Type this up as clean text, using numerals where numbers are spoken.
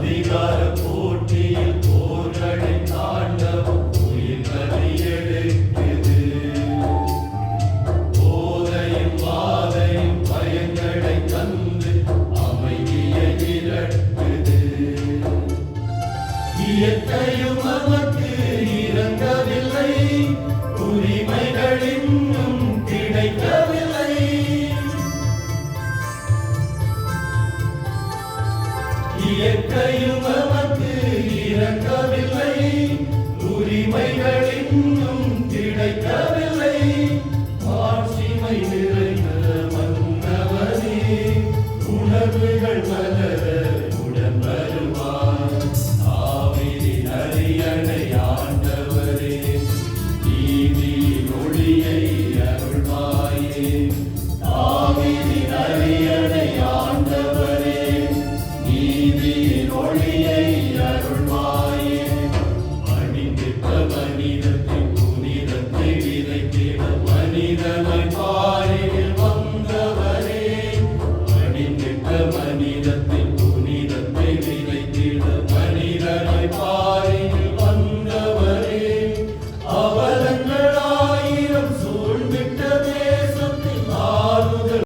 அதிகார போட்டியில் போர்களை தாண்டவும் உயிர் பலி எடுக்குது. போதையும் வாதையும் பயங்களை தந்து அமைதியை விரட்டுது. இயற்கையும் நமக்கு இறங்கவில்லை, உரிமைகள் இன்னும் கிடைக்கவில்லை. இயற்கையும் நமக்கு இறங்கவில்லை, உரிமைகள் இன்னும் கிடைக்கவில்லை. மாட்சிமை நிறைந்த மன்னவனே, உணர்வுகள் மலர உடன் வருவார். ஆவியின் அரியணை ஆண்டவரே, நீதியின் ஒளியை அருள்வாயே. ஆவியின் அரியணை ஆண்டவரே, நீதியின் ஒளியை அருள்வாயே. அணிந்திட்ட மனிதத்தின் புனிதத்தை விதைத்திட மனிதனை பாரில் வந்தவரே. அணிந்திட்ட மனித